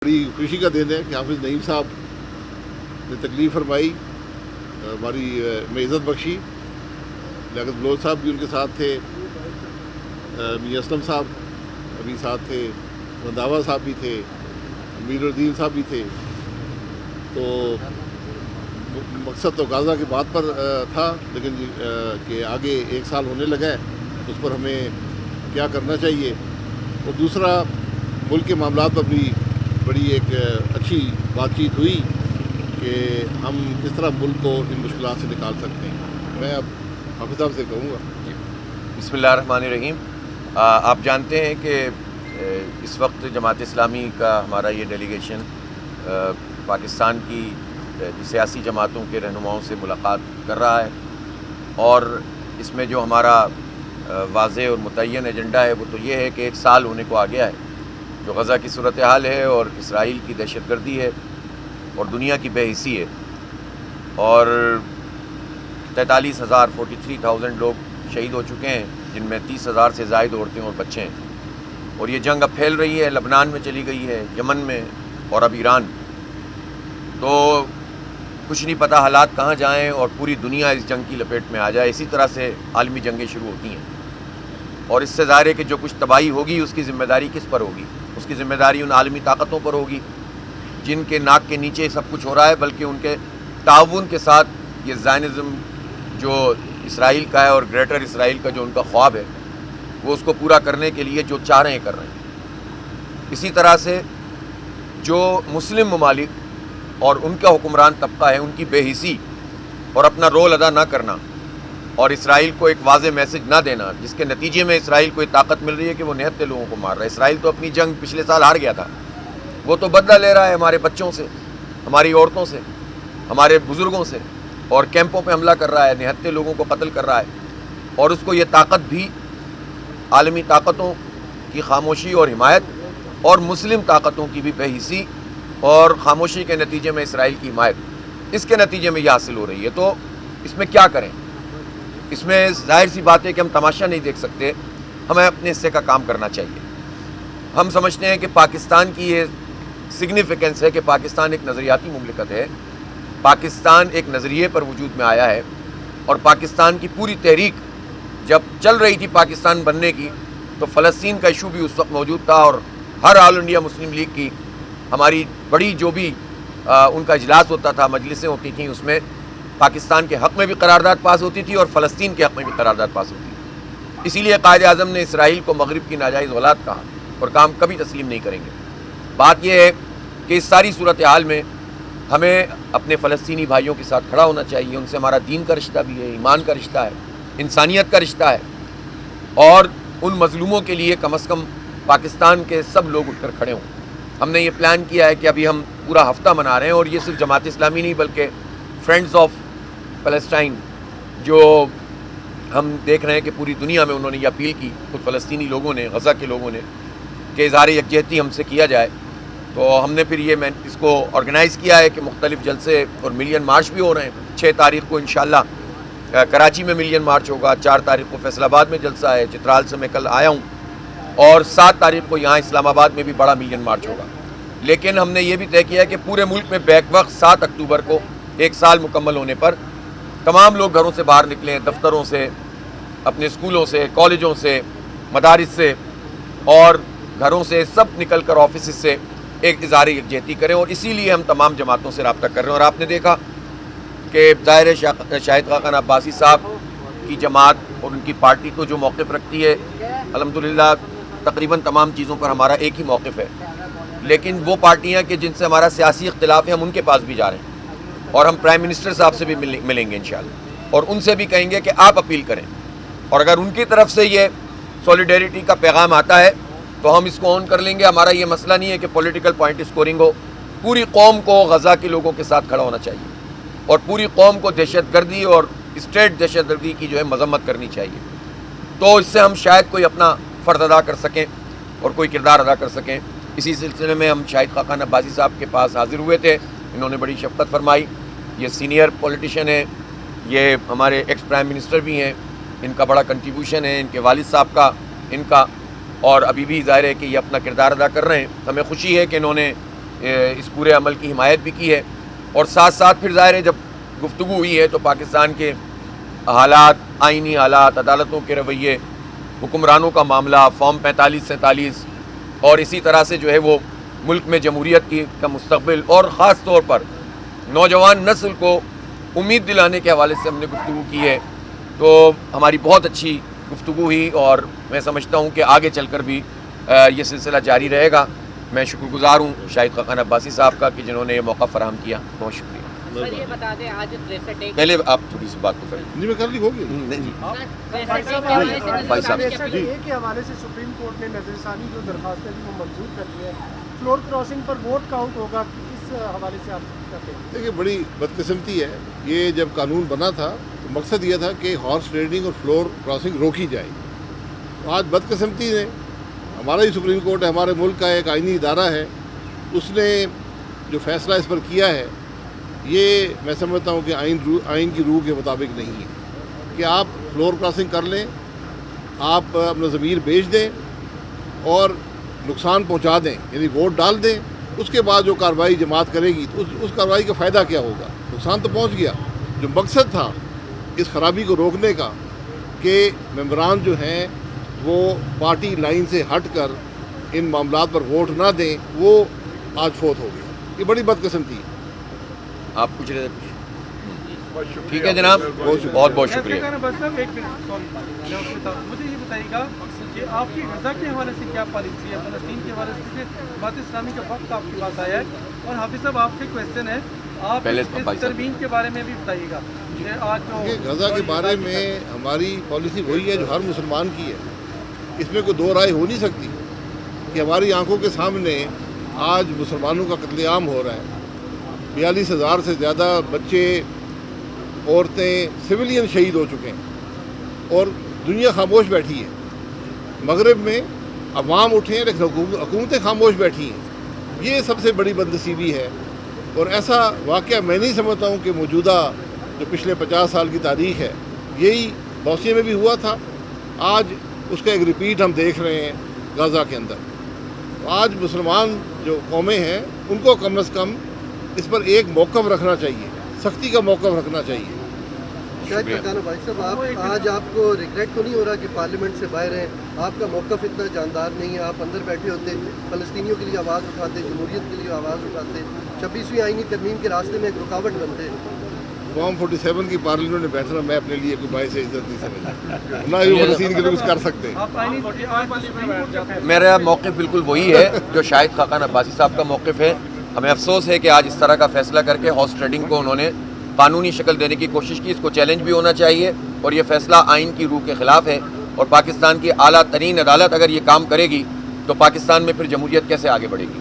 بڑی خوشی کا دن ہے کہ حافظ نعیم صاحب نے تکلیف فرمائی، ہماری میں عزت بخشی۔ لیاقت بلوچ صاحب بھی ان کے ساتھ تھے، میاں اسلم صاحب ابھی ساتھ تھے، رنداوا صاحب بھی تھے، امیر الدین صاحب بھی تھے۔ تو مقصد تو غزہ کی بات پر تھا، لیکن کہ آگے 1 سال ہونے لگا ہے، اس پر ہمیں کیا کرنا چاہیے۔ اور دوسرا، ملک کے معاملات پر بھی بڑی ایک اچھی بات چیت ہوئی کہ ہم کس طرح ملک کو ان مشکلات سے نکال سکتے ہیں۔ میں اب حافظ صاحب سے کہوں گا۔ بسم اللہ الرحمن الرحیم۔ آپ جانتے ہیں کہ اس وقت جماعت اسلامی کا ہمارا یہ ڈیلیگیشن پاکستان کی سیاسی جماعتوں کے رہنماؤں سے ملاقات کر رہا ہے، اور اس میں جو ہمارا واضح اور متعین ایجنڈا ہے وہ تو یہ ہے کہ 1 سال ہونے کو آ گیا ہے جو غزہ کی صورتحال ہے، اور اسرائیل کی دہشت گردی ہے، اور دنیا کی بے حسی ہے، اور 43,000 لوگ شہید ہو چکے ہیں، جن میں 30,000 سے زائد عورتیں اور بچے ہیں، اور یہ جنگ اب پھیل رہی ہے، لبنان میں چلی گئی ہے، یمن میں، اور اب ایران۔ تو کچھ نہیں پتہ حالات کہاں جائیں اور پوری دنیا اس جنگ کی لپیٹ میں آ جائے۔ اسی طرح سے عالمی جنگیں شروع ہوتی ہیں، اور اس سے ظاہر ہے کہ جو کچھ تباہی ہوگی اس کی ذمہ داری کس پر ہوگی؟ اس کی ذمہ داری ان عالمی طاقتوں پر ہوگی جن کے ناک کے نیچے سب کچھ ہو رہا ہے، بلکہ ان کے تعاون کے ساتھ یہ زائنزم جو اسرائیل کا ہے اور گریٹر اسرائیل کا جو ان کا خواب ہے، وہ اس کو پورا کرنے کے لیے جو چاہ رہے ہیں کر رہے ہیں۔ اسی طرح سے جو مسلم ممالک اور ان کا حکمران طبقہ ہے، ان کی بے حسی اور اپنا رول ادا نہ کرنا، اور اسرائیل کو ایک واضح میسج نہ دینا، جس کے نتیجے میں اسرائیل کو یہ طاقت مل رہی ہے کہ وہ نہتے لوگوں کو مار رہا ہے۔ اسرائیل تو اپنی جنگ پچھلے سال ہار گیا تھا، وہ تو بدلہ لے رہا ہے ہمارے بچوں سے، ہماری عورتوں سے، ہمارے بزرگوں سے، اور کیمپوں پہ حملہ کر رہا ہے، نہتے لوگوں کو قتل کر رہا ہے، اور اس کو یہ طاقت بھی عالمی طاقتوں کی خاموشی اور حمایت، اور مسلم طاقتوں کی بھی بے حسی اور خاموشی کے نتیجے میں اسرائیل کی حمایت، اس کے نتیجے میں یہ حاصل ہو رہی ہے۔ تو اس میں کیا کریں؟ اس میں ظاہر سی بات ہے کہ ہم تماشا نہیں دیکھ سکتے، ہمیں اپنے حصے کا کام کرنا چاہیے۔ ہم سمجھتے ہیں کہ پاکستان کی یہ سگنیفیکنس ہے کہ پاکستان ایک نظریاتی مملکت ہے، پاکستان ایک نظریے پر وجود میں آیا ہے، اور پاکستان کی پوری تحریک جب چل رہی تھی پاکستان بننے کی، تو فلسطین کا ایشو بھی اس وقت موجود تھا، اور ہر آل انڈیا مسلم لیگ کی ہماری بڑی جو بھی ان کا اجلاس ہوتا تھا، مجلسیں ہوتی تھیں، اس میں پاکستان کے حق میں بھی قرارداد پاس ہوتی تھی اور فلسطین کے حق میں بھی قرارداد پاس ہوتی تھی۔ اسی لیے قائد اعظم نے اسرائیل کو مغرب کی ناجائز اولاد کہا، اور کام کبھی تسلیم نہیں کریں گے۔ بات یہ ہے کہ اس ساری صورتحال میں ہمیں اپنے فلسطینی بھائیوں کے ساتھ کھڑا ہونا چاہیے۔ ان سے ہمارا دین کا رشتہ بھی ہے، ایمان کا رشتہ ہے، انسانیت کا رشتہ ہے، اور ان مظلوموں کے لیے کم از کم پاکستان کے سب لوگ اٹھ کر کھڑے ہوں۔ ہم نے یہ پلان کیا ہے کہ ابھی ہم پورا ہفتہ منا رہے ہیں، اور یہ صرف جماعت اسلامی نہیں بلکہ فرینڈز آف فلسطین، جو ہم دیکھ رہے ہیں کہ پوری دنیا میں انہوں نے یہ اپیل کی، خود فلسطینی لوگوں نے، غزہ کے لوگوں نے، کہ اظہار یکجہتی ہم سے کیا جائے۔ تو ہم نے پھر یہ اس کو آرگنائز کیا ہے کہ مختلف جلسے اور ملین مارچ بھی ہو رہے ہیں۔ 6 تاریخ کو انشاءاللہ کراچی میں ملین مارچ ہوگا، 4 تاریخ کو فیصل آباد میں جلسہ ہے، چترال سے میں کل آیا ہوں، اور 7 تاریخ کو یہاں اسلام آباد میں بھی بڑا ملین مارچ ہوگا۔ لیکن ہم نے یہ بھی طے کیا ہے کہ پورے ملک میں بیک وقت 7 اکتوبر کو 1 سال مکمل ہونے پر تمام لوگ گھروں سے باہر نکلیں، دفتروں سے، اپنے اسکولوں سے، کالجوں سے، مدارس سے، اور گھروں سے سب نکل کر آفیسز سے ایک اظہار یکجہتی کریں، اور اسی لیے ہم تمام جماعتوں سے رابطہ کر رہے ہیں۔ اور آپ نے دیکھا کہ ظاہر شاہد خاقان عباسی صاحب کی جماعت اور ان کی پارٹی تو جو موقف رکھتی ہے، الحمدللہ تقریباً تمام چیزوں پر ہمارا ایک ہی موقف ہے، لیکن وہ پارٹیاں کہ جن سے ہمارا سیاسی اختلاف ہے، ہم ان کے پاس بھی جا رہے ہیں، اور ہم پرائم منسٹر صاحب سے بھی ملیں گے انشاءاللہ، اور ان سے بھی کہیں گے کہ آپ اپیل کریں، اور اگر ان کی طرف سے یہ سولیڈیریٹی کا پیغام آتا ہے تو ہم اس کو آن کر لیں گے۔ ہمارا یہ مسئلہ نہیں ہے کہ پولیٹیکل پوائنٹ اسکورنگ ہو، پوری قوم کو غزہ کے لوگوں کے ساتھ کھڑا ہونا چاہیے، اور پوری قوم کو دہشت گردی اور اسٹیٹ دہشت گردی کی جو ہے مذمت کرنی چاہیے۔ تو اس سے ہم شاید کوئی اپنا فرض ادا کر سکیں اور کوئی کردار ادا کر سکیں۔ اسی سلسلے میں ہم شاہد خاقان عباسی صاحب کے پاس حاضر ہوئے تھے، انہوں نے بڑی شفقت فرمائی۔ یہ سینئر پولیٹیشین ہیں، یہ ہمارے ایکس پرائم منسٹر بھی ہیں، ان کا بڑا کنٹریبیوشن ہے، ان کے والد صاحب کا، ان کا، اور ابھی بھی ظاہر ہے کہ یہ اپنا کردار ادا کر رہے ہیں۔ ہمیں خوشی ہے کہ انہوں نے اس پورے عمل کی حمایت بھی کی ہے، اور ساتھ ساتھ پھر ظاہر ہے جب گفتگو ہوئی ہے تو پاکستان کے حالات، آئینی حالات، عدالتوں کے رویے، حکمرانوں کا معاملہ، فارم 45-47 اور اسی طرح سے جو ہے وہ ملک میں جمہوریت کا مستقبل اور خاص طور پر نوجوان نسل کو امید دلانے کے حوالے سے ہم نے گفتگو کی ہے. تو ہماری بہت اچھی گفتگو ہوئی اور میں سمجھتا ہوں کہ آگے چل کر بھی یہ سلسلہ جاری رہے گا. میں شکر گزار ہوں شاہد خاقان عباسی صاحب کا کہ جنہوں نے یہ موقع فراہم کیا. بہت شکریہ. سر یہ بتا دیں آج پہلے آپ تھوڑی سی بات تو کریں. جی میں کر لی ہوگی. بھائی صاحب کے حوالے سے سپریم کورٹ نے نظر ثانی جو درخواستیں تھیں وہ منظور کر دی ہے. فلور کراسنگ پر ووٹ کاؤنٹ ہوگا، اس حوالے سے آپ کہتے ہیں؟ دیکھیے بڑی بدقسمتی ہے. یہ جب قانون بنا تھا تو مقصد یہ تھا کہ ہارس ٹریڈنگ اور فلور کراسنگ روکی جائے. تو آج بدقسمتی نے ہمارا ہی سپریم کورٹ ہے، ہمارے ملک کا ایک آئینی ادارہ ہے، اس نے جو فیصلہ اس پر کیا ہے یہ میں سمجھتا ہوں کہ آئین کی روح کے مطابق نہیں ہے کہ آپ فلور کراسنگ کر لیں، آپ اپنا ضمیر بیچ دیں اور نقصان پہنچا دیں، یعنی ووٹ ڈال دیں. اس کے بعد جو کارروائی جماعت کرے گی تو اس کارروائی کا فائدہ کیا ہوگا؟ نقصان تو پہنچ گیا. جو مقصد تھا اس خرابی کو روکنے کا کہ ممبران جو ہیں وہ پارٹی لائن سے ہٹ کر ان معاملات پر ووٹ نہ دیں، وہ آج فوت ہو گیا. یہ بڑی بدقسمتی ہے. آپ پوچھ رہے تھے. ٹھیک ہے جناب، بہت بہت شکریہ. مجھے یہ بتائیے گا کہ آپ کی غزہ کے حوالے سے کیا پالیسی ہے، فلسطین کے حوالے سے جماعت اسلامی کا وقت آپ کے پاس آیا ہے. اور حافظ صاحب آپ سے کویشچن ہے، آپ اس ترمیم کے بارے میں بھی بتائیے گا کہ آج جو غزہ کے بارے میں ہماری پالیسی وہی ہے جو ہر مسلمان کی ہے. اس میں کوئی دو رائے ہو نہیں سکتی کہ ہماری آنکھوں کے سامنے آج مسلمانوں کا قتل عام ہو رہا ہے. 42,000 سے زیادہ بچے، عورتیں، سویلین شہید ہو چکے ہیں اور دنیا خاموش بیٹھی ہے. مغرب میں عوام اٹھے ہیں لیکن حکومتیں خاموش بیٹھی ہیں. یہ سب سے بڑی بدنصیبی ہے اور ایسا واقعہ میں نہیں سمجھتا ہوں کہ موجودہ جو پچھلے 50 سال کی تاریخ ہے یہی بوسنیا میں بھی ہوا تھا. آج اس کا ایک ریپیٹ ہم دیکھ رہے ہیں غزہ کے اندر. آج مسلمان جو قومیں ہیں ان کو کم از کم اس پر ایک موقف رکھنا چاہیے، سختی کا موقف رکھنا چاہیے. شاید پٹھانو بھائی صاحب، آج آپ کو ریگریٹ تو نہیں ہو رہا کہ پارلیمنٹ سے باہر ہیں؟ آپ کا موقف اتنا جاندار نہیں ہے، آپ اندر بیٹھے ہوتے، فلسطینیوں کے لیے آواز اٹھاتے، جمہوریت کے لیے آواز اٹھاتے، 26ویں آئینی ترمیم کے راستے میں ایک رکاوٹ بنتے. فارم 47 کی پارلیمنٹ میں بیٹھنا میں اپنے لیے کوئی باعث عزت نہیں سمجھتا، نہ ہی فلسطین کے لیے کچھ کر سکتے. میرا موقف بالکل وہی ہے جو شاہد خاقان عباسی صاحب کا موقف ہے. ہمیں افسوس ہے کہ آج اس طرح کا فیصلہ کر کے ہارس ٹریڈنگ کو انہوں نے قانونی شکل دینے کی کوشش کی. اس کو چیلنج بھی ہونا چاہیے اور یہ فیصلہ آئین کی روح کے خلاف ہے. اور پاکستان کی اعلیٰ ترین عدالت اگر یہ کام کرے گی تو پاکستان میں پھر جمہوریت کیسے آگے بڑھے گی؟